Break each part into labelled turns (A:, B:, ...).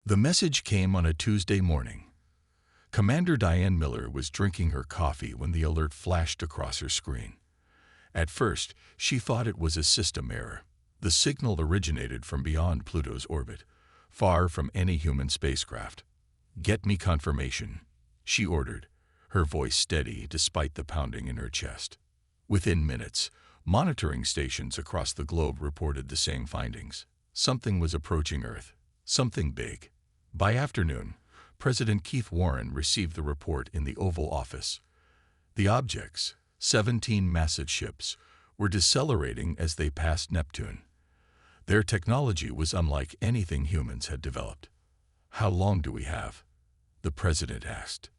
A: The message came on a Tuesday morning. Commander Diane Miller was drinking her coffee when the alert flashed across her screen. At first, she thought it was a system error. The signal originated from beyond Pluto's orbit, far from any human spacecraft. "Get me confirmation," she ordered, her voice steady despite the pounding in her chest. Within minutes, monitoring stations across the globe reported the same findings. Something was approaching Earth, something big. By afternoon, President Keith Warren received the report in the Oval Office. The objects, 17 massive ships, were decelerating as they passed Neptune. Their technology was unlike anything humans had developed. "How long do we have?" the president asked.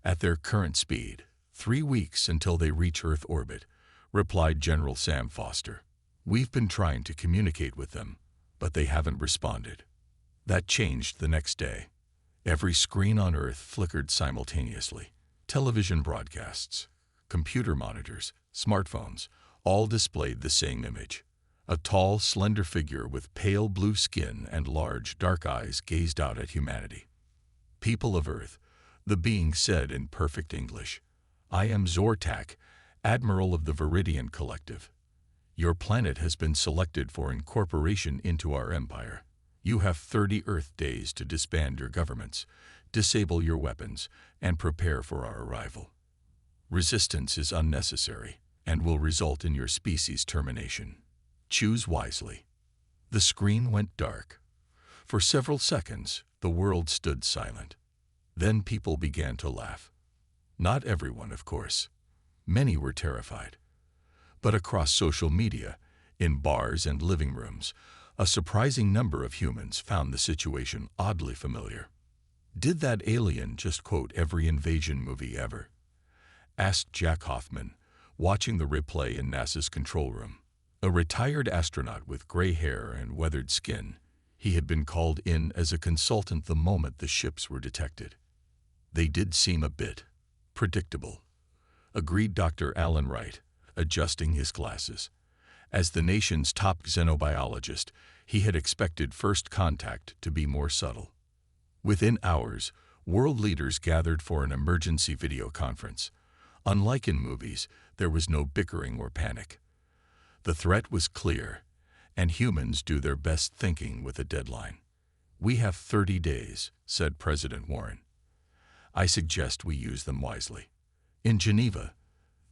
A: "At their current speed, 3 weeks until they reach Earth orbit," replied General Sam Foster. "We've been trying to communicate with them, but they haven't responded." That changed the next day. Every screen on Earth flickered simultaneously. Television broadcasts, computer monitors, smartphones, all displayed the same image. A tall, slender figure with pale blue skin and large, dark eyes gazed out at humanity. "People of Earth," the being said in perfect English, "I am Zortak, Admiral of the Vidian Collective. Your planet has been selected for incorporation into our empire. You have 30 Earth days to disband your governments, disable your weapons, and prepare for our arrival. Resistance is unnecessary and will result in your species' termination. Choose wisely." The screen went dark. For several seconds, the world stood silent. Then people began to laugh. Not everyone, of course. Many were terrified. But across social media, in bars and living rooms, a surprising number of humans found the situation oddly familiar. "Did that alien just quote every invasion movie ever?" asked Jack Hoffman, watching the replay in NASA's control room. A retired astronaut with gray hair and weathered skin, he had been called in as a consultant the moment the ships were detected. "They did seem a bit predictable," agreed Dr. Alan Wright, adjusting his glasses. As the nation's top xenobiologist, he had expected first contact to be more subtle. Within hours, world leaders gathered for an emergency video conference. Unlike in movies, there was no bickering or panic. The threat was clear, and humans do their best thinking with a deadline. "We have 30 days, said President Warren. "I suggest we use them wisely." In Geneva,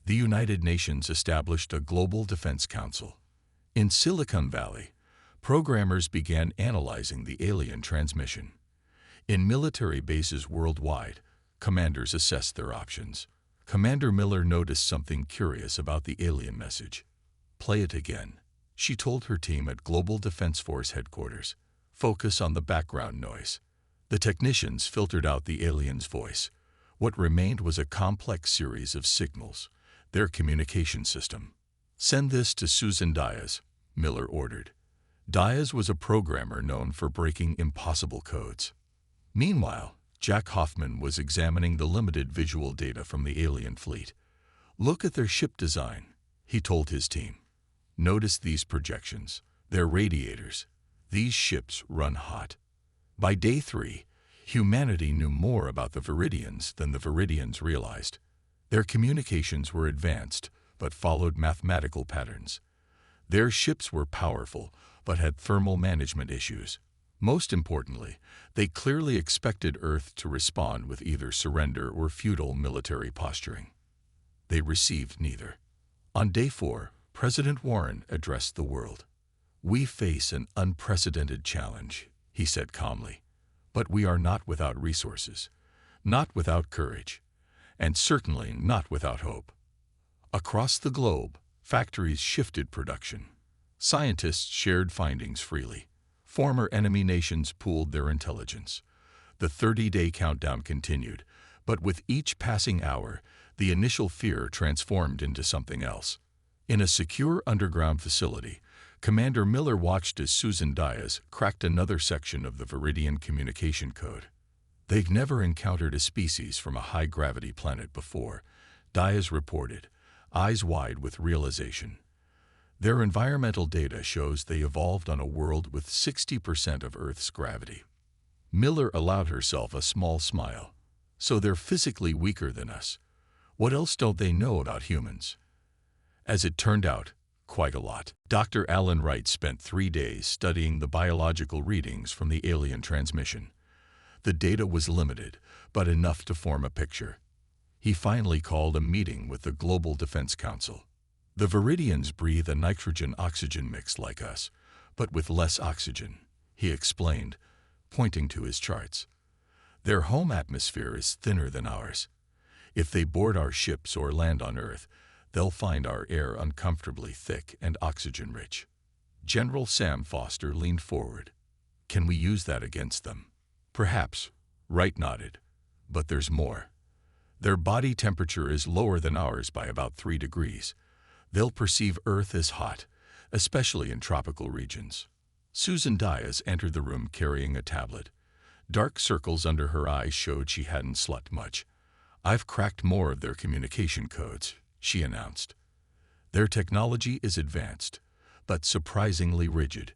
A: the United Nations established a Global Defense Council. In Silicon Valley, programmers began analyzing the alien transmission. In military bases worldwide, commanders assessed their options. Commander Miller noticed something curious about the alien message. "Play it again," she told her team at Global Defense Force headquarters. "Focus on the background noise." The technicians filtered out the alien's voice. What remained was a complex series of signals, their communication system. "Send this to Susan Diaz," Miller ordered. Diaz was a programmer known for breaking impossible codes. Meanwhile, Jack Hoffman was examining the limited visual data from the alien fleet. "Look at their ship design," he told his team. "Notice these projections. They're radiators. These ships run hot." By day 3, humanity knew more about the Vidians than the Vidians realized. Their communications were advanced, but followed mathematical patterns. Their ships were powerful, but had thermal management issues. Most importantly, they clearly expected Earth to respond with either surrender or futile military posturing. They received neither. On day 4, President Warren addressed the world. "We face an unprecedented challenge," he said calmly. "But we are not without resources, not without courage, and certainly not without hope." Across the globe, factories shifted production. Scientists shared findings freely. Former enemy nations pooled their intelligence. The 30-day countdown continued, but with each passing hour, the initial fear transformed into something else. In a secure underground facility, Commander Miller watched as Susan Diaz cracked another section of the Vidian communication code. They'd never encountered a species from a high-gravity planet before, Diaz reported, eyes wide with realization. Their environmental data shows they evolved on a world with 60% of Earth's gravity. Miller allowed herself a small smile. So they're physically weaker than us. What else don't they know about humans? As it turned out, quite a lot. Dr. Alan Wright spent 3 days studying the biological readings from the alien transmission. The data was limited, but enough to form a picture. He finally called a meeting with the Global Defense Council. The Vidians breathe a nitrogen-oxygen mix like us, but with less oxygen, he explained, pointing to his charts. Their home atmosphere is thinner than ours. If they board our ships or land on Earth, they'll find our air uncomfortably thick and oxygen-rich. General Sam Foster leaned forward. Can we use that against them? Perhaps, Wright nodded. But there's more. Their body temperature is lower than ours by about 3 degrees. They'll perceive Earth as hot, especially in tropical regions. Susan Dias entered the room carrying a tablet. Dark circles under her eyes showed she hadn't slept much. I've cracked more of their communication codes, she announced. Their technology is advanced, but surprisingly rigid.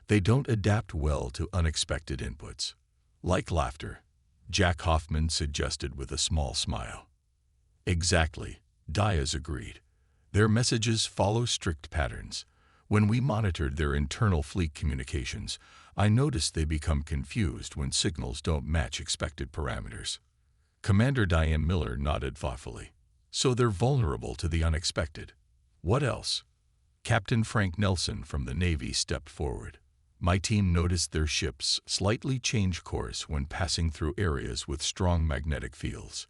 A: They don't adapt well to unexpected inputs. Like laughter, Jack Hoffman suggested with a small smile. Exactly, Dias agreed. Their messages follow strict patterns. When we monitored their internal fleet communications, I noticed they become confused when signals don't match expected parameters. Commander Diane Miller nodded thoughtfully. So they're vulnerable to the unexpected. What else? Captain Frank Nelson from the Navy stepped forward. My team noticed their ships slightly change course when passing through areas with strong magnetic fields.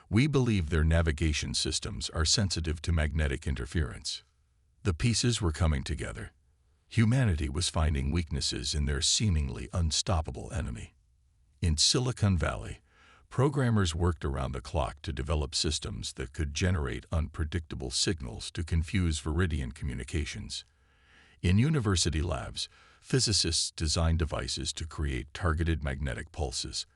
A: We believe their navigation systems are sensitive to magnetic interference. The pieces were coming together. Humanity was finding weaknesses in their seemingly unstoppable enemy. In Silicon Valley, programmers worked around the clock to develop systems that could generate unpredictable signals to confuse Vidian communications. In university labs, physicists designed devices to create targeted magnetic pulses.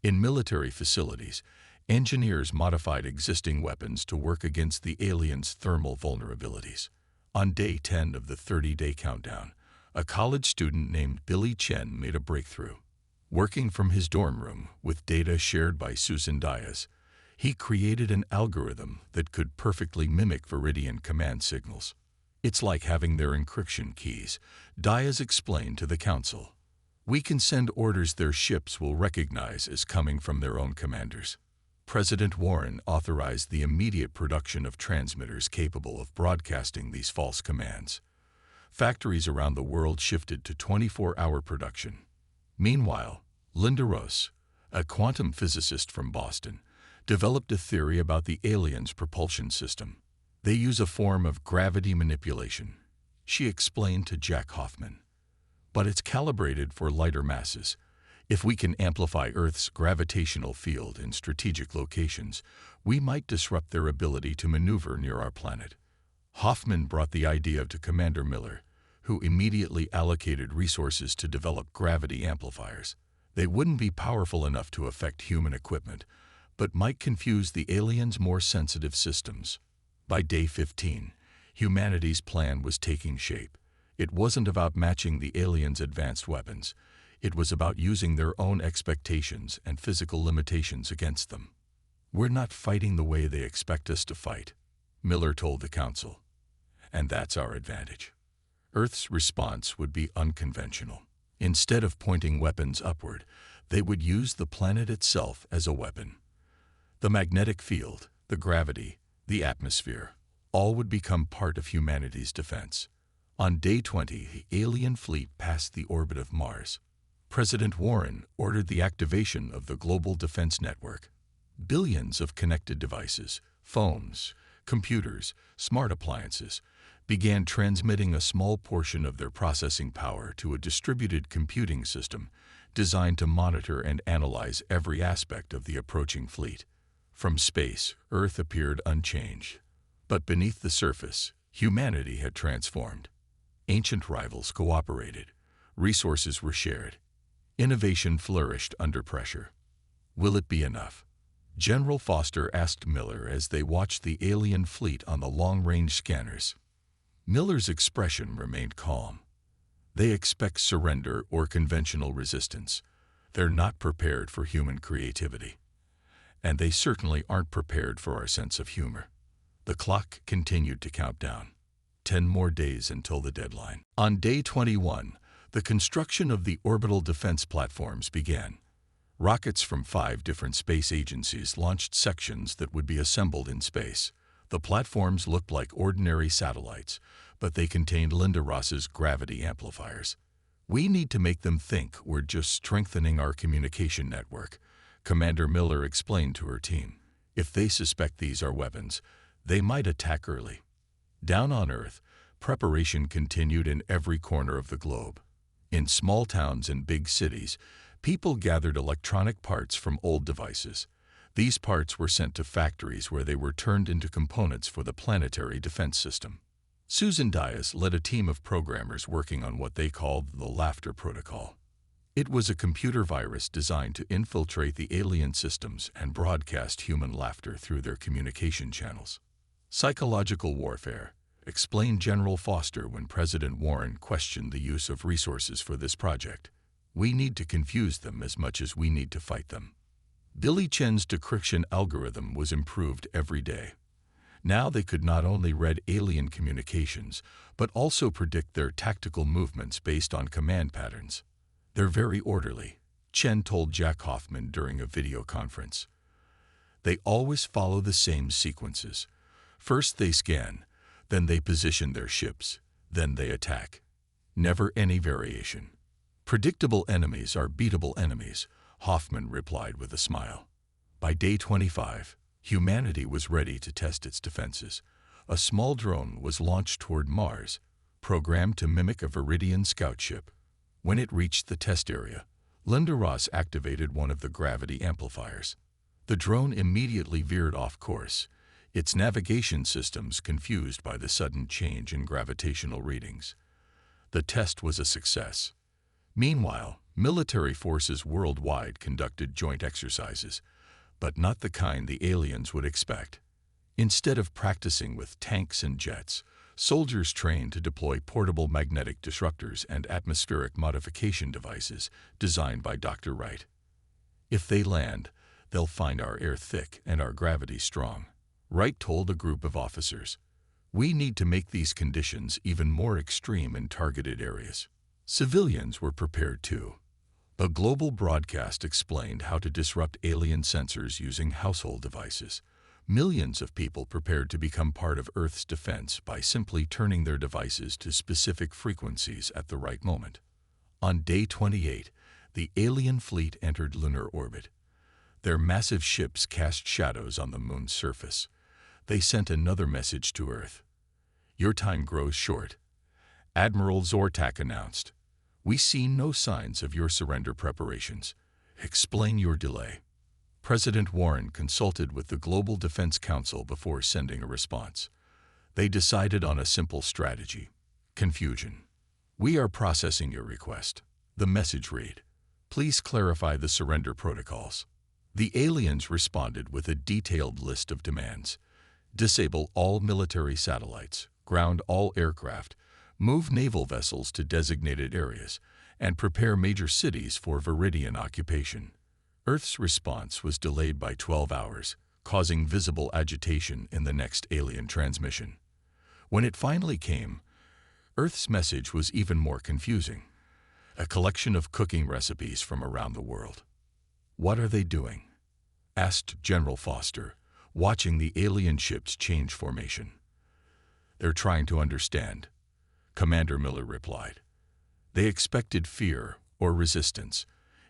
A: In military facilities, engineers modified existing weapons to work against the aliens' thermal vulnerabilities. On day 10 of the 30-day countdown, a college student named Billy Chen made a breakthrough. Working from his dorm room with data shared by Susan Dias, he created an algorithm that could perfectly mimic Vidian command signals. It's like having their encryption keys, Dias explained to the council. We can send orders their ships will recognize as coming from their own commanders. President Warren authorized the immediate production of transmitters capable of broadcasting these false commands. Factories around the world shifted to 24-hour production. Meanwhile, Linda Rose, a quantum physicist from Boston, developed a theory about the aliens' propulsion system. They use a form of gravity manipulation, she explained to Jack Hoffman. But it's calibrated for lighter masses. If we can amplify Earth's gravitational field in strategic locations, we might disrupt their ability to maneuver near our planet. Hoffman brought the idea to Commander Miller, who immediately allocated resources to develop gravity amplifiers. They wouldn't be powerful enough to affect human equipment, but might confuse the aliens' more sensitive systems. By day 15, humanity's plan was taking shape. It wasn't about matching the aliens' advanced weapons. It was about using their own expectations and physical limitations against them. We're not fighting the way they expect us to fight, Miller told the council. And that's our advantage. Earth's response would be unconventional. Instead of pointing weapons upward, they would use the planet itself as a weapon. The magnetic field, the gravity, the atmosphere, all would become part of humanity's defense. On day 20, the alien fleet passed the orbit of Mars. President Warren ordered the activation of the Global Defense Network. Billions of connected devices, phones, computers, smart appliances, began transmitting a small portion of their processing power to a distributed computing system designed to monitor and analyze every aspect of the approaching fleet. From space, Earth appeared unchanged. But beneath the surface, humanity had transformed. Ancient rivals cooperated. Resources were shared. Innovation flourished under pressure. Will it be enough? General Foster asked Miller as they watched the alien fleet on the long-range scanners. Miller's expression remained calm. They expect surrender or conventional resistance. They're not prepared for human creativity. And they certainly aren't prepared for our sense of humor. The clock continued to count down. 10 more days until the deadline. On day 21, the construction of the orbital defense platforms began. Rockets from 5 different space agencies launched sections that would be assembled in space. The platforms looked like ordinary satellites, but they contained Linda Ross's gravity amplifiers. "We need to make them think we're just strengthening our communication network," Commander Miller explained to her team. "If they suspect these are weapons, they might attack early." Down on Earth, preparation continued in every corner of the globe. In small towns and big cities, people gathered electronic parts from old devices. These parts were sent to factories where they were turned into components for the planetary defense system. Susan Dias led a team of programmers working on what they called the Laughter Protocol. It was a computer virus designed to infiltrate the alien systems and broadcast human laughter through their communication channels. "Psychological warfare," explained General Foster when President Warren questioned the use of resources for this project. "We need to confuse them as much as we need to fight them." Billy Chen's decryption algorithm was improved every day. Now they could not only read alien communications, but also predict their tactical movements based on command patterns. "They're very orderly," Chen told Jack Hoffman during a video conference. "They always follow the same sequences. First they scan, then they position their ships, then they attack. Never any variation." "Predictable enemies are beatable enemies," Hoffman replied with a smile. By day 25, humanity was ready to test its defenses. A small drone was launched toward Mars, programmed to mimic a Vidian scout ship. When it reached the test area, Linda Ross activated one of the gravity amplifiers. The drone immediately veered off course, its navigation systems confused by the sudden change in gravitational readings. The test was a success. Meanwhile, military forces worldwide conducted joint exercises, but not the kind the aliens would expect. Instead of practicing with tanks and jets, soldiers trained to deploy portable magnetic disruptors and atmospheric modification devices designed by Dr. Wright. "If they land, they'll find our air thick and our gravity strong," Wright told a group of officers. "We need to make these conditions even more extreme in targeted areas." Civilians were prepared too. A global broadcast explained how to disrupt alien sensors using household devices. Millions of people prepared to become part of Earth's defense by simply turning their devices to specific frequencies at the right moment. On day 28, the alien fleet entered lunar orbit. Their massive ships cast shadows on the moon's surface. They sent another message to Earth. "Your time grows short," Admiral Zortak announced. "We see no signs of your surrender preparations. Explain your delay." President Warren consulted with the Global Defense Council before sending a response. They decided on a simple strategy: confusion. "We are processing your request." The message read, "Please clarify the surrender protocols." The aliens responded with a detailed list of demands: disable all military satellites, ground all aircraft, move naval vessels to designated areas, and prepare major cities for Vidian occupation. Earth's response was delayed by 12 hours, causing visible agitation in the next alien transmission. When it finally came, Earth's message was even more confusing: a collection of cooking recipes from around the world. "What are they doing?" asked General Foster, watching the alien ships change formation. "They're trying to understand," Commander Miller replied. "They expected fear or resistance.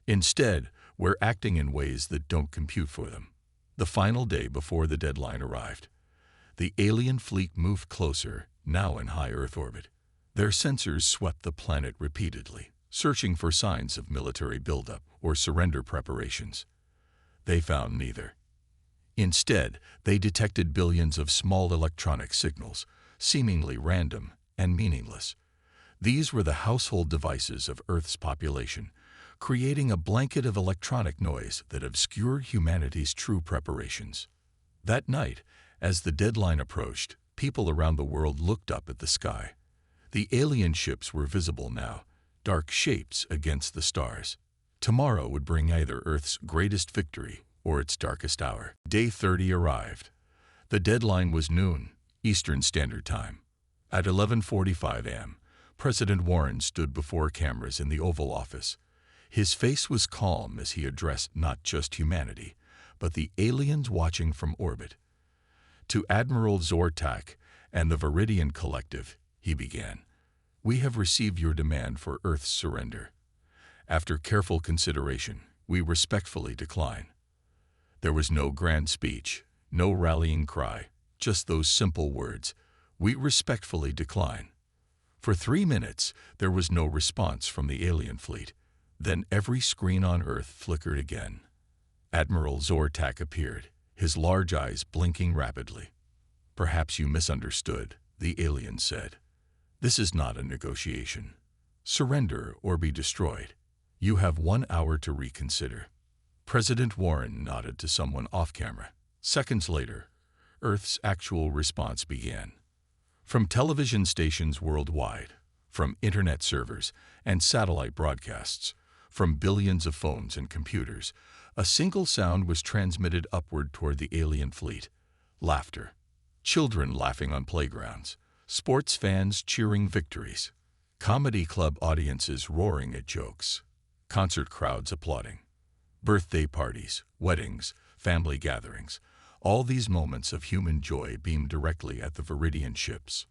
A: Instead, we're acting in ways that don't compute for them." The final day before the deadline arrived. The alien fleet moved closer, now in high Earth orbit. Their sensors swept the planet repeatedly, searching for signs of military buildup or surrender preparations. They found neither. Instead, they detected billions of small electronic signals, seemingly random and meaningless. These were the household devices of Earth's population, creating a blanket of electronic noise that obscured humanity's true preparations. That night, as the deadline approached, people around the world looked up at the sky. The alien ships were visible now, dark shapes against the stars. Tomorrow would bring either Earth's greatest victory or its darkest hour. Day 30 arrived. The deadline was noon, Eastern Standard Time. At 11:45 a.m., President Warren stood before cameras in the Oval Office. His face was calm as he addressed not just humanity, but the aliens watching from orbit. To Admiral Zortak and the Vidian Collective, he began, "We have received your demand for Earth's surrender. After careful consideration, we respectfully decline." There was no grand speech, no rallying cry, just those simple words, "We respectfully decline." For 3 minutes, there was no response from the alien fleet. Then every screen on Earth flickered again. Admiral Zortak appeared, his large eyes blinking rapidly. "Perhaps you misunderstood," the alien said. "This is not a negotiation. Surrender or be destroyed. You have 1 hour to reconsider." President Warren nodded to someone off-camera. Seconds later, Earth's actual response began. From television stations worldwide, from internet servers and satellite broadcasts, from billions of phones and computers, a single sound was transmitted upward toward the alien fleet. Laughter. Children laughing on playgrounds. Sports fans cheering victories. Comedy club audiences roaring at jokes. Concert crowds applauding. Birthday parties, weddings, family gatherings. All these moments of human joy beamed directly at the Vidian ships.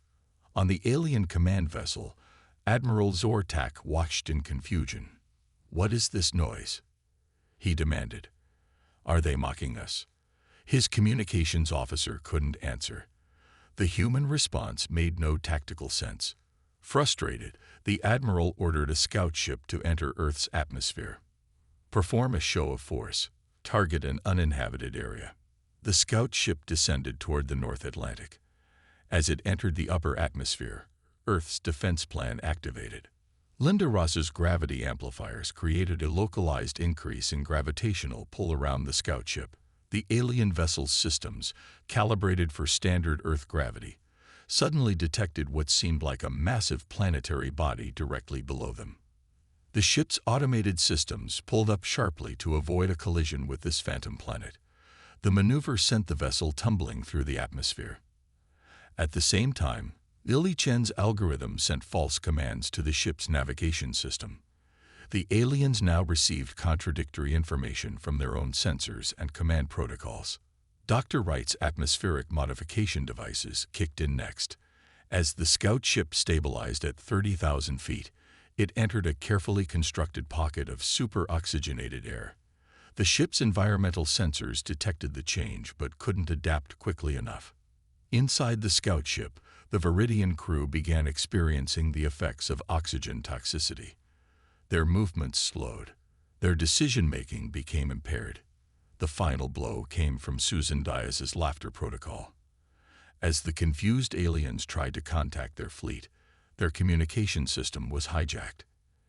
A: On the alien command vessel, Admiral Zortak watched in confusion. "What is this noise?" he demanded. "Are they mocking us?" His communications officer couldn't answer. The human response made no tactical sense. Frustrated, the Admiral ordered a scout ship to enter Earth's atmosphere. "Perform a show of force. Target an uninhabited area." The scout ship descended toward the North Atlantic. As it entered the upper atmosphere, Earth's defense plan activated. Linda Ross's gravity amplifiers created a localized increase in gravitational pull around the scout ship. The alien vessel's systems, calibrated for standard Earth gravity, suddenly detected what seemed like a massive planetary body directly below them. The ship's automated systems pulled up sharply to avoid a collision with this phantom planet. The maneuver sent the vessel tumbling through the atmosphere. At the same time, Lily Chen's algorithm sent false commands to the ship's navigation system. The aliens now received contradictory information from their own sensors and command protocols. Dr. Wright's atmospheric modification devices kicked in next. As the scout ship stabilized at 30,000 feet, it entered a carefully constructed pocket of super-oxygenated air. The ship's environmental sensors detected the change but couldn't adapt quickly enough. Inside the scout ship, the Vidian crew began experiencing the effects of oxygen toxicity. Their movements slowed. Their decision-making became impaired. The final blow came from Susan Diaz's laughter protocol. As the confused aliens tried to contact their fleet, their communication system was hijacked.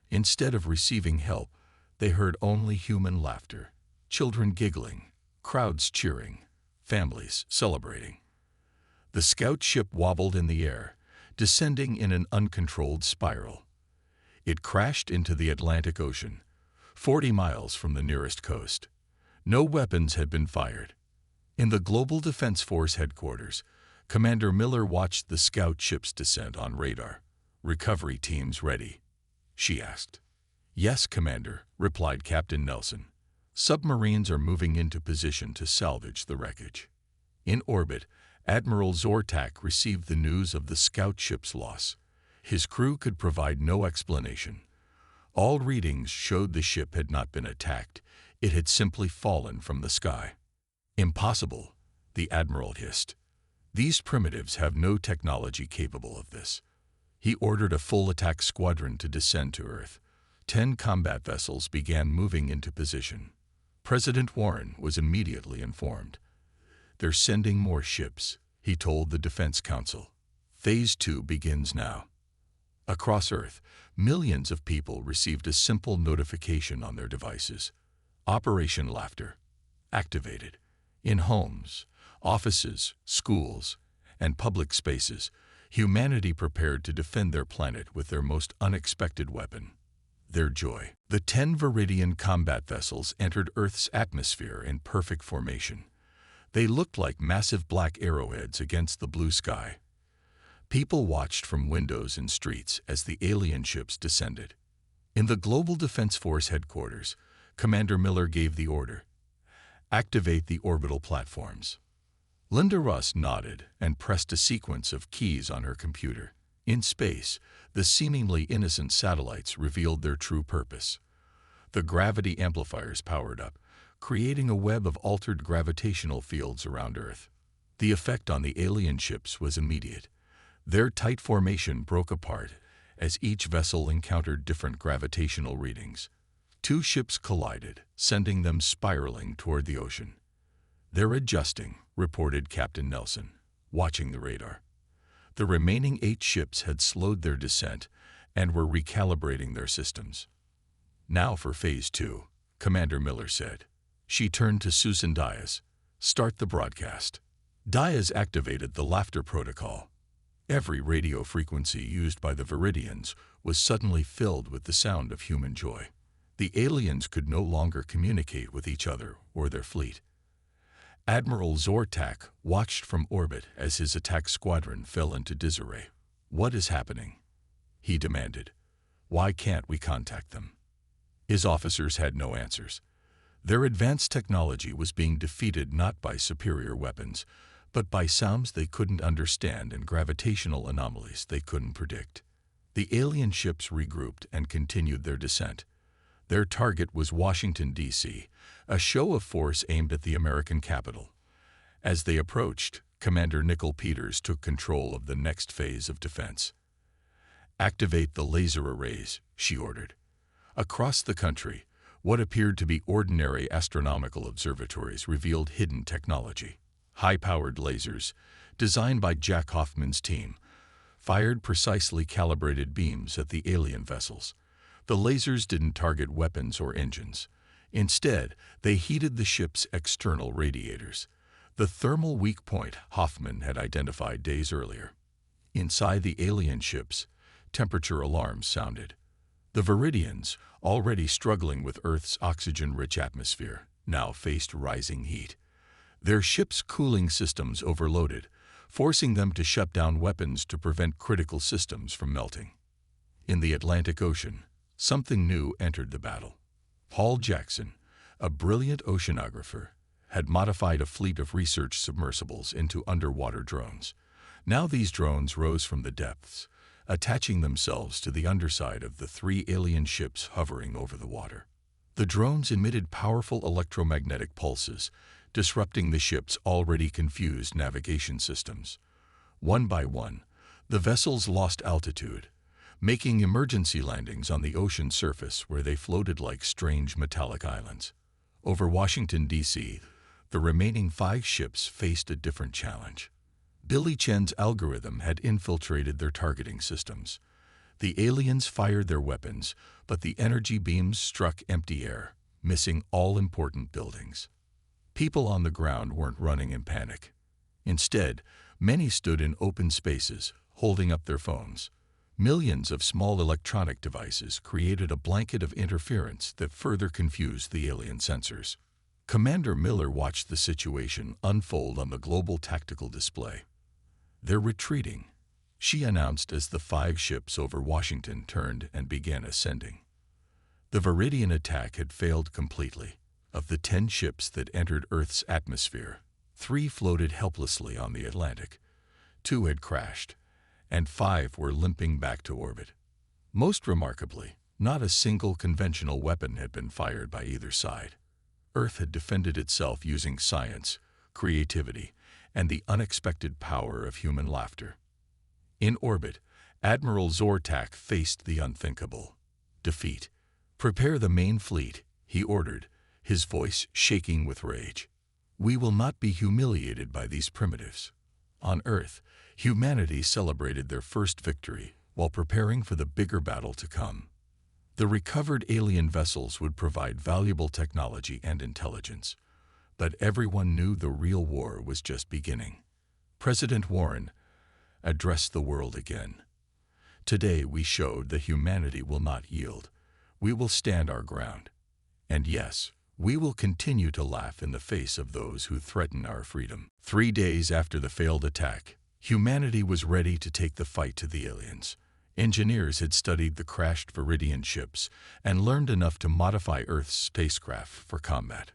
A: Instead of receiving help, they heard only human laughter, children giggling, crowds cheering, families celebrating. The scout ship wobbled in the air, descending in an uncontrolled spiral. It crashed into the Atlantic Ocean, 40 miles from the nearest coast. No weapons had been fired. In the Global Defense Force headquarters, Commander Miller watched the scout ship's descent on radar. "Recovery teams ready?" she asked. "Yes, Commander," replied Captain Nelson. "Submarines are moving into position to salvage the wreckage." In orbit, Admiral Zortak received the news of the scout ship's loss. His crew could provide no explanation. All readings showed the ship had not been attacked. It had simply fallen from the sky. "Impossible," the Admiral hissed. "These primitives have no technology capable of this." He ordered a full attack squadron to descend to Earth. 10 combat vessels began moving into position. President Warren was immediately informed. "They're sending more ships," he told the Defense Council. "Phase 2 begins now." Across Earth, millions of people received a simple notification on their devices. Operation Laughter activated. In homes, offices, schools, and public spaces, humanity prepared to defend their planet with their most unexpected weapon, their joy. The 10 Vidian combat vessels entered Earth's atmosphere in perfect formation. They looked like massive black arrowheads against the blue sky. People watched from windows and streets as the alien ships descended. In the Global Defense Force headquarters, Commander Miller gave the order, "Activate the orbital platforms." Linda Russ nodded and pressed a sequence of keys on her computer. In space, the seemingly innocent satellites revealed their true purpose. The gravity amplifiers powered up, creating a web of altered gravitational fields around Earth. The effect on the alien ships was immediate. Their tight formation broke apart as each vessel encountered different gravitational readings. 2 ships collided, sending them spiraling toward the ocean. "They're adjusting," reported Captain Nelson, watching the radar. The remaining 8 ships had slowed their descent and were recalibrating their systems. "Now for Phase 2, Commander Miller said. She turned to Susan Dias. "Start the broadcast." Dias activated the laughter protocol. Every radio frequency used by the Vidians was suddenly filled with the sound of human joy. The aliens could no longer communicate with each other or their fleet. Admiral Zortak watched from orbit as his attack squadron fell into disarray. "What is happening?" he demanded. "Why can't we contact them?" His officers had no answers. Their advanced technology was being defeated not by superior weapons, but by sounds they couldn't understand and gravitational anomalies they couldn't predict. The alien ships regrouped and continued their descent. Their target was Washington, D.C., a show of force aimed at the American capital. As they approached, Commander Nickel Peters took control of the next phase of defense. "Activate the laser arrays," she ordered. Across the country, what appeared to be ordinary astronomical observatories revealed hidden technology. High-powered lasers, designed by Jack Hoffman's team, fired precisely calibrated beams at the alien vessels. The lasers didn't target weapons or engines. Instead, they heated the ship's external radiators, the thermal weak point Hoffman had identified days earlier. Inside the alien ships, temperature alarms sounded. The Vidians, already struggling with Earth's oxygen-rich atmosphere, now faced rising heat. Their ship's cooling systems overloaded, forcing them to shut down weapons to prevent critical systems from melting. In the Atlantic Ocean, something new entered the battle. Paul Jackson, a brilliant oceanographer, had modified a fleet of research submersibles into underwater drones. Now these drones rose from the depths, attaching themselves to the underside of the 3 alien ships hovering over the water. The drones emitted powerful electromagnetic pulses, disrupting the ship's already confused navigation systems. One by one, the vessels lost altitude, making emergency landings on the ocean surface where they floated like strange metallic islands. Over Washington, D.C., the remaining 5 ships faced a different challenge. Billy Chen's algorithm had infiltrated their targeting systems. The aliens fired their weapons, but the energy beams struck empty air, missing all important buildings. People on the ground weren't running in panic. Instead, many stood in open spaces, holding up their phones. Millions of small electronic devices created a blanket of interference that further confused the alien sensors. Commander Miller watched the situation unfold on the global tactical display. "They're retreating," she announced as the 5 ships over Washington turned and began ascending. The Vidian attack had failed completely. Of the 10 ships that entered Earth's atmosphere, 3 floated helplessly on the Atlantic, 2 had crashed, and 5 were limping back to orbit. Most remarkably, not a single conventional weapon had been fired by either side. Earth had defended itself using science, creativity, and the unexpected power of human laughter. In orbit, Admiral Zortak faced the unthinkable: defeat. "Prepare the main fleet," he ordered, his voice shaking with rage. "We will not be humiliated by these primitives." On Earth, humanity celebrated their first victory while preparing for the bigger battle to come. The recovered alien vessels would provide valuable technology and intelligence, but everyone knew the real war was just beginning. President Warren addressed the world again. "Today we showed that humanity will not yield. We will stand our ground. And yes, we will continue to laugh in the face of those who threaten our freedom. 3 days after the failed attack, humanity was ready to take the fight to the aliens. Engineers had studied the crashed Vidian ships and learned enough to modify Earth's spacecraft for combat.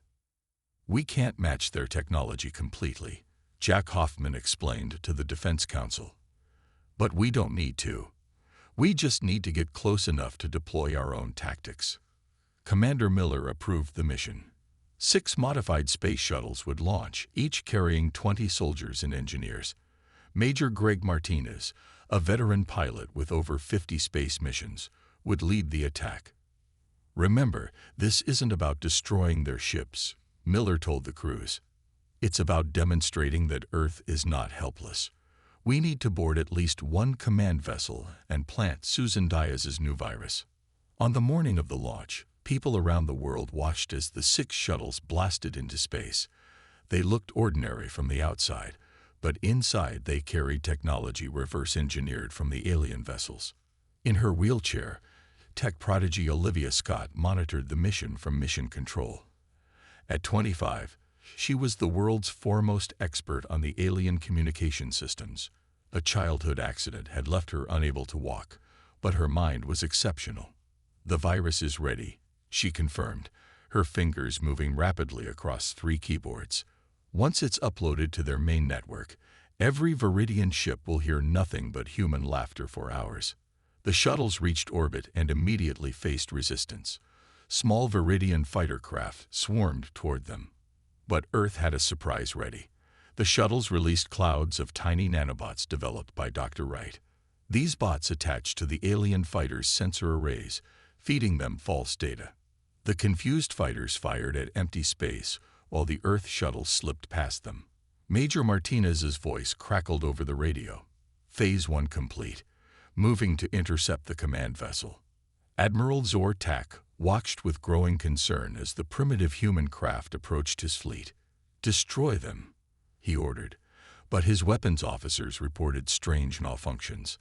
A: We can't match their technology completely, Jack Hoffman explained to the Defense Council. But we don't need to. We just need to get close enough to deploy our own tactics. Commander Miller approved the mission. 6 modified space shuttles would launch, each carrying 20 soldiers and engineers. Major Greg Martinez, a veteran pilot with over 50 space missions, would lead the attack. Remember, this isn't about destroying their ships, Miller told the crews. It's about demonstrating that Earth is not helpless. We need to board at least 1 command vessel and plant Susan Diaz's new virus. On the morning of the launch, people around the world watched as the 6 shuttles blasted into space. They looked ordinary from the outside, but inside they carried technology reverse-engineered from the alien vessels. In her wheelchair, tech prodigy Olivia Scott monitored the mission from mission control. At 25, she was the world's foremost expert on the alien communication systems. A childhood accident had left her unable to walk, but her mind was exceptional. The virus is ready, she confirmed, her fingers moving rapidly across 3 keyboards. Once it's uploaded to their main network, every Vidian ship will hear nothing but human laughter for hours. The shuttles reached orbit and immediately faced resistance. Small Vidian fighter craft swarmed toward them. But Earth had a surprise ready. The shuttles released clouds of tiny nanobots developed by Dr. Wright. These bots attached to the alien fighters' sensor arrays, feeding them false data. The confused fighters fired at empty space while the Earth shuttle slipped past them. Major Martinez's voice crackled over the radio. Phase 1 complete, moving to intercept the command vessel. Admiral Zor Tak watched with growing concern as the primitive human craft approached his fleet. "Destroy them," he ordered, but his weapons officers reported strange malfunctions.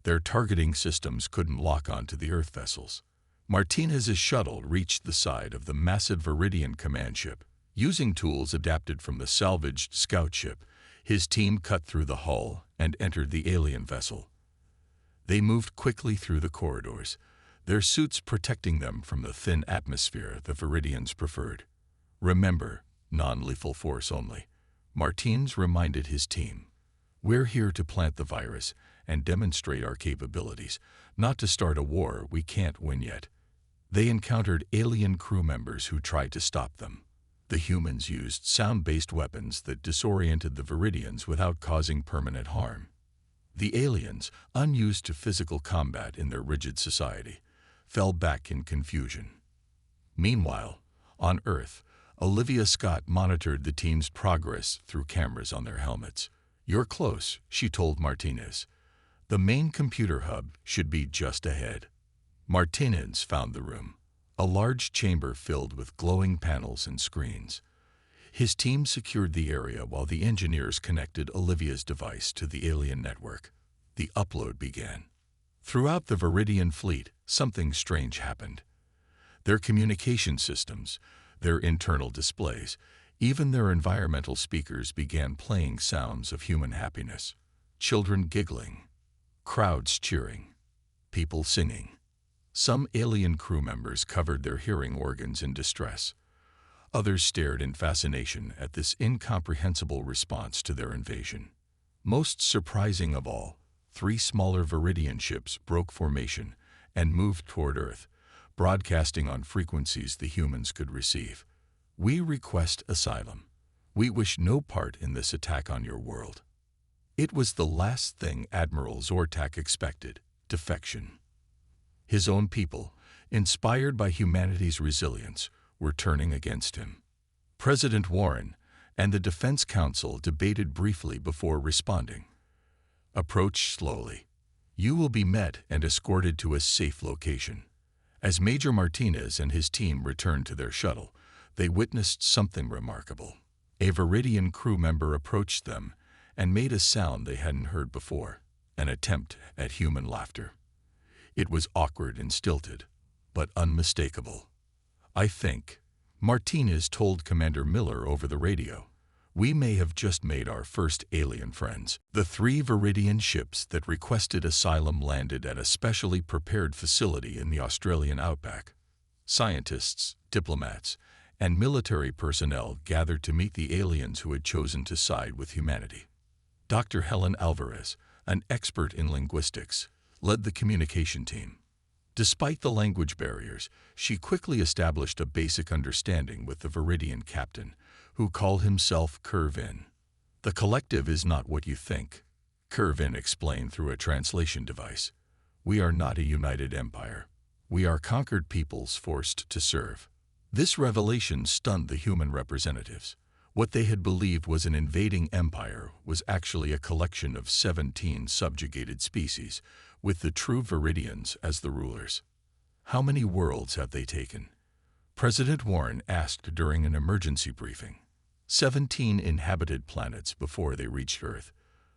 A: Their targeting systems couldn't lock onto the Earth vessels. Martinez's shuttle reached the side of the massive Vidian command ship. Using tools adapted from the salvaged scout ship, his team cut through the hull and entered the alien vessel. They moved quickly through the corridors, their suits protecting them from the thin atmosphere the Vidians preferred. "Remember, non-lethal force only," Martinez reminded his team. "We're here to plant the virus and demonstrate our capabilities, not to start a war we can't win yet." They encountered alien crew members who tried to stop them. The humans used sound-based weapons that disoriented the Vidians without causing permanent harm. The aliens, unused to physical combat in their rigid society, fell back in confusion. Meanwhile, on Earth, Olivia Scott monitored the team's progress through cameras on their helmets. "You're close," she told Martinez. "The main computer hub should be just ahead." Martinez found the room, a large chamber filled with glowing panels and screens. His team secured the area while the engineers connected Olivia's device to the alien network. The upload began. Throughout the Vidian fleet, something strange happened. Their communication systems, their internal displays, even their environmental speakers began playing sounds of human happiness. Children giggling, crowds cheering, people singing. Some alien crew members covered their hearing organs in distress. Others stared in fascination at this incomprehensible response to their invasion. Most surprising of all, 3 smaller Vidian ships broke formation and moved toward Earth, broadcasting on frequencies the humans could receive. "We request asylum. We wish no part in this attack on your world." It was the last thing Admiral Zor Tak expected: defection. His own people, inspired by humanity's resilience, were turning against him. President Warren and the Defense Council debated briefly before responding. "Approach slowly. You will be met and escorted to a safe location." As Major Martinez and his team returned to their shuttle, they witnessed something remarkable. A Vidian crew member approached them and made a sound they hadn't heard before, an attempt at human laughter. It was awkward and stilted, but unmistakable. "I think," Martinez told Commander Miller over the radio, "we may have just made our first alien friends." The 3 Vidian ships that requested asylum landed at a specially prepared facility in the Australian outback. Scientists, diplomats, and military personnel gathered to meet the aliens who had chosen to side with humanity. Dr. Helen Alvarez, an expert in linguistics, led the communication team. Despite the language barriers, she quickly established a basic understanding with the Vidian captain, who called himself Curvin. "The collective is not what you think," Curvin explained through a translation device. "We are not a united empire. We are conquered peoples forced to serve." This revelation stunned the human representatives. What they had believed was an invading empire was actually a collection of 17 subjugated species, with the true Vidians as the rulers. "How many worlds have they taken?" President Warren asked during an emergency briefing. 17 inhabited planets before they reached Earth,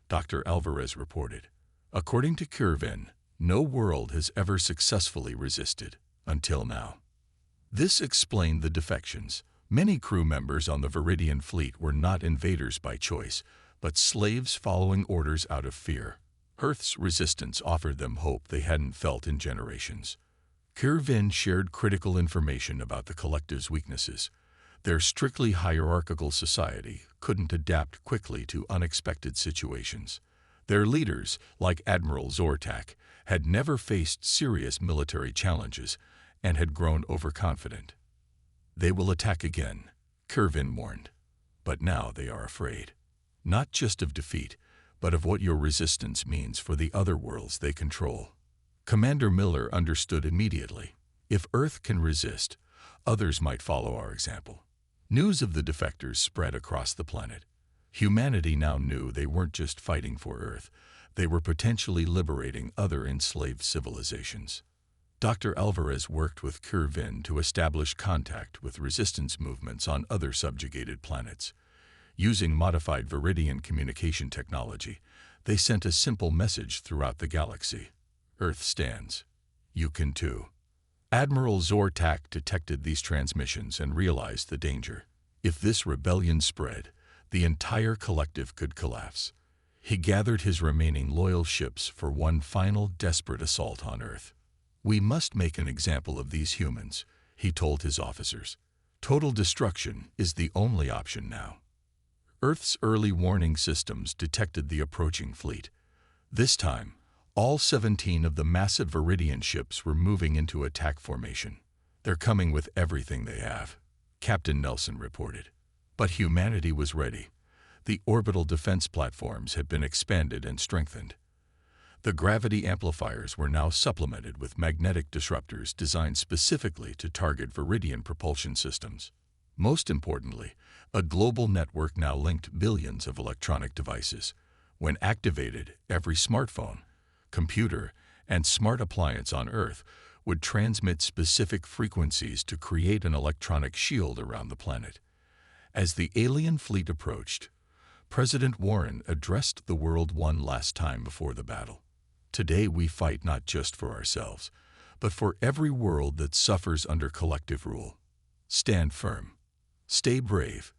A: Dr. Alvarez reported. According to Curvin, no world has ever successfully resisted, until now. This explained the defections. Many crew members on the Vidian fleet were not invaders by choice, but slaves following orders out of fear. Earth's resistance offered them hope they hadn't felt in generations. Curvin shared critical information about the collective's weaknesses. Their strictly hierarchical society couldn't adapt quickly to unexpected situations. Their leaders, like Admiral Zortak, had never faced serious military challenges and had grown overconfident. "They will attack again," Curvin warned. "But now they are afraid. Not just of defeat, but of what your resistance means for the other worlds they control." Commander Miller understood immediately. If Earth can resist, others might follow our example. News of the defectors spread across the planet. Humanity now knew they weren't just fighting for Earth, they were potentially liberating other enslaved civilizations. Dr. Alvarez worked with Curvin to establish contact with resistance movements on other subjugated planets. Using modified Vidian communication technology, they sent a simple message throughout the galaxy. "Earth stands. You can too." Admiral Zortak detected these transmissions and realized the danger. If this rebellion spread, the entire collective could collapse. He gathered his remaining loyal ships for one final desperate assault on Earth. "We must make an example of these humans," he told his officers. "Total destruction is the only option now." Earth's early warning systems detected the approaching fleet. This time, all 17 of the massive Vidian ships were moving into attack formation. "They're coming with everything they have," Captain Nelson reported. But humanity was ready. The orbital defense platforms had been expanded and strengthened. The gravity amplifiers were now supplemented with magnetic disruptors designed specifically to target Vidian propulsion systems. Most importantly, a global network now linked billions of electronic devices. When activated, every smartphone, computer, and smart appliance on Earth would transmit specific frequencies to create an electronic shield around the planet. As the alien fleet approached, President Warren addressed the world one last time before the battle. "Today we fight not just for ourselves, but for every world that suffers under collective rule. Stand firm, stay brave,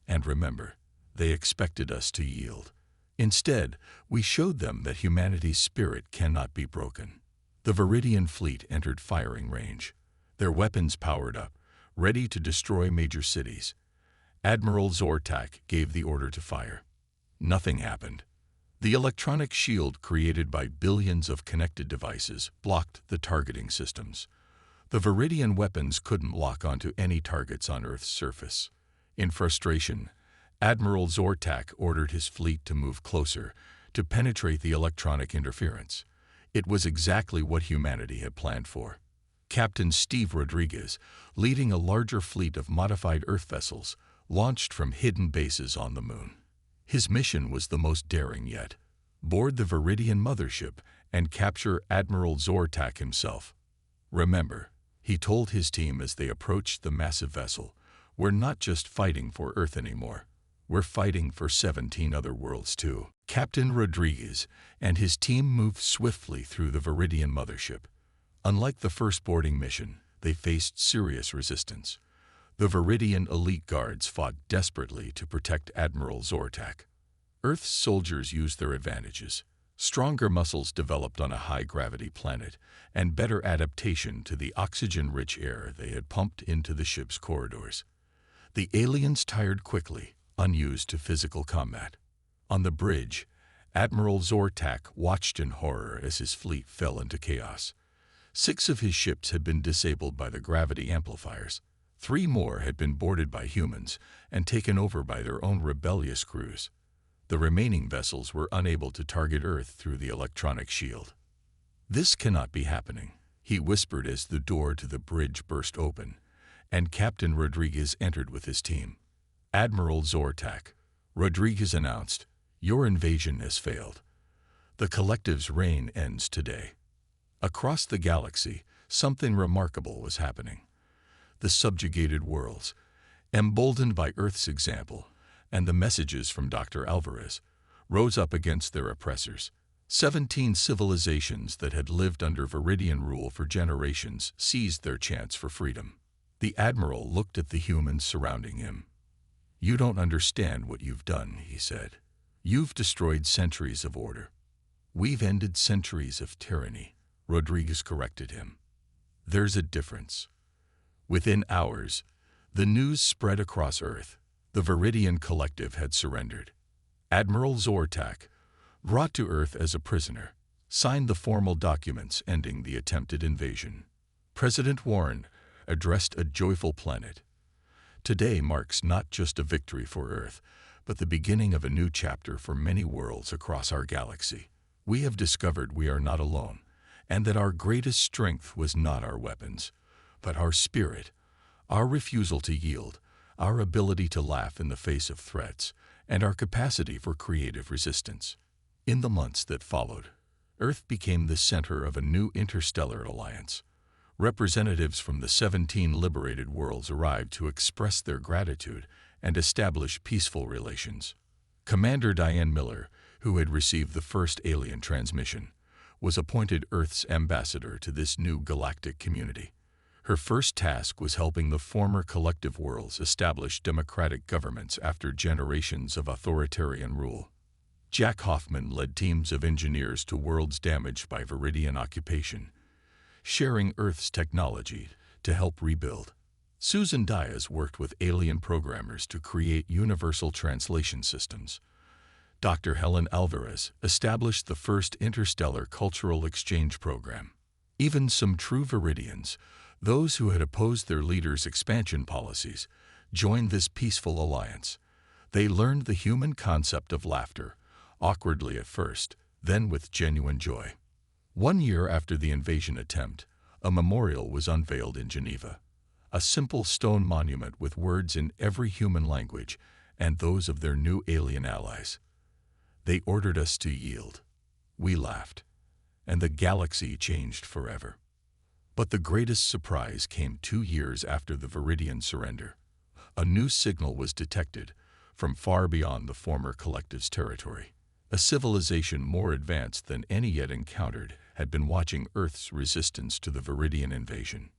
A: and remember, they expected us to yield. Instead, we showed them that humanity's spirit cannot be broken." The Vidian fleet entered firing range, their weapons powered up, ready to destroy major cities. Admiral Zortak gave the order to fire. Nothing happened. The electronic shield created by billions of connected devices blocked the targeting systems. The Vidian weapons couldn't lock onto any targets on Earth's surface. In frustration, Admiral Zortak ordered his fleet to move closer, to penetrate the electronic interference. It was exactly what humanity had planned for. Captain Steve Rodriguez, leading a larger fleet of modified Earth vessels, launched from hidden bases on the moon. His mission was the most daring yet: board the Vidian mothership and capture Admiral Zortak himself. "Remember," he told his team as they approached the massive vessel, "we're not just fighting for Earth anymore. We're fighting for 17 other worlds too." Captain Rodriguez and his team moved swiftly through the Vidian mothership. Unlike the first boarding mission, they faced serious resistance. The Vidian elite guards fought desperately to protect Admiral Zortak. Earth's soldiers used their advantages: stronger muscles developed on a high-gravity planet, and better adaptation to the oxygen-rich air they had pumped into the ship's corridors. The aliens tired quickly, unused to physical combat. On the bridge, Admiral Zortak watched in horror as his fleet fell into chaos. 6 of his ships had been disabled by the gravity amplifiers. 3 more had been boarded by humans and taken over by their own rebellious crews. The remaining vessels were unable to target Earth through the electronic shield. "This cannot be happening," he whispered as the door to the bridge burst open, and Captain Rodriguez entered with his team. "Admiral Zortak," Rodriguez announced, "your invasion has failed. The Collective's reign ends today." Across the galaxy, something remarkable was happening. The subjugated worlds, emboldened by Earth's example and the messages from Dr. Alvarez, rose up against their oppressors. 17 civilizations that had lived under Vidian rule for generations seized their chance for freedom. The Admiral looked at the humans surrounding him. "You don't understand what you've done," he said. "You've destroyed centuries of order." "We've ended centuries of tyranny," Rodriguez corrected him. "There's a difference." Within hours, the news spread across Earth. The Vidian Collective had surrendered. Admiral Zortak, brought to Earth as a prisoner, signed the formal documents ending the attempted invasion. President Warren addressed a joyful planet. "Today marks not just a victory for Earth, but the beginning of a new chapter for many worlds across our galaxy. We have discovered we are not alone, and that our greatest strength was not our weapons, but our spirit, our refusal to yield, our ability to laugh in the face of threats, and our capacity for creative resistance." In the months that followed, Earth became the center of a new interstellar alliance. Representatives from the 17 liberated worlds arrived to express their gratitude and establish peaceful relations. Commander Diane Miller, who had received the first alien transmission, was appointed Earth's ambassador to this new galactic community. Her first task was helping the former collective worlds establish democratic governments after generations of authoritarian rule. Jack Hoffman led teams of engineers to worlds damaged by Vidian occupation, sharing Earth's technology to help rebuild. Susan Diaz worked with alien programmers to create universal translation systems. Dr. Helen Alvarez established the first interstellar cultural exchange program. Even some true Vidians, those who had opposed their leaders' expansion policies, joined this peaceful alliance. They learned the human concept of laughter, awkwardly at first, then with genuine joy. 1 year after the invasion attempt, a memorial was unveiled in Geneva. A simple stone monument with words in every human language and those of their new alien allies. They ordered us to yield. We laughed, and the galaxy changed forever. But the greatest surprise came 2 years after the Vidian surrender. A new signal was detected from far beyond the former collective's territory. A civilization more advanced than any yet encountered had been watching Earth's resistance to the Vidian invasion.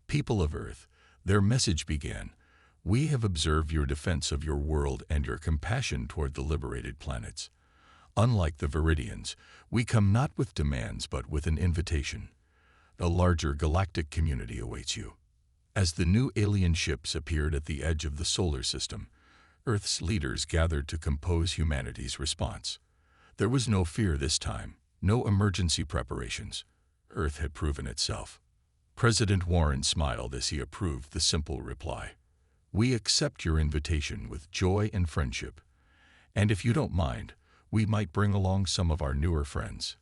A: "People of Earth," their message began, "we have observed your defense of your world and your compassion toward the liberated planets. Unlike the Vidians, we come not with demands but with an invitation. A larger galactic community awaits you." As the new alien ships appeared at the edge of the solar system, Earth's leaders gathered to compose humanity's response. There was no fear this time, no emergency preparations. Earth had proven itself. President Warren smiled as he approved the simple reply. "We accept your invitation with joy and friendship. And if you don't mind, we might bring along some of our newer friends."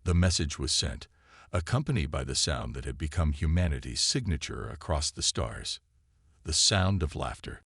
A: The message was sent, accompanied by the sound that had become humanity's signature across the stars. The sound of laughter.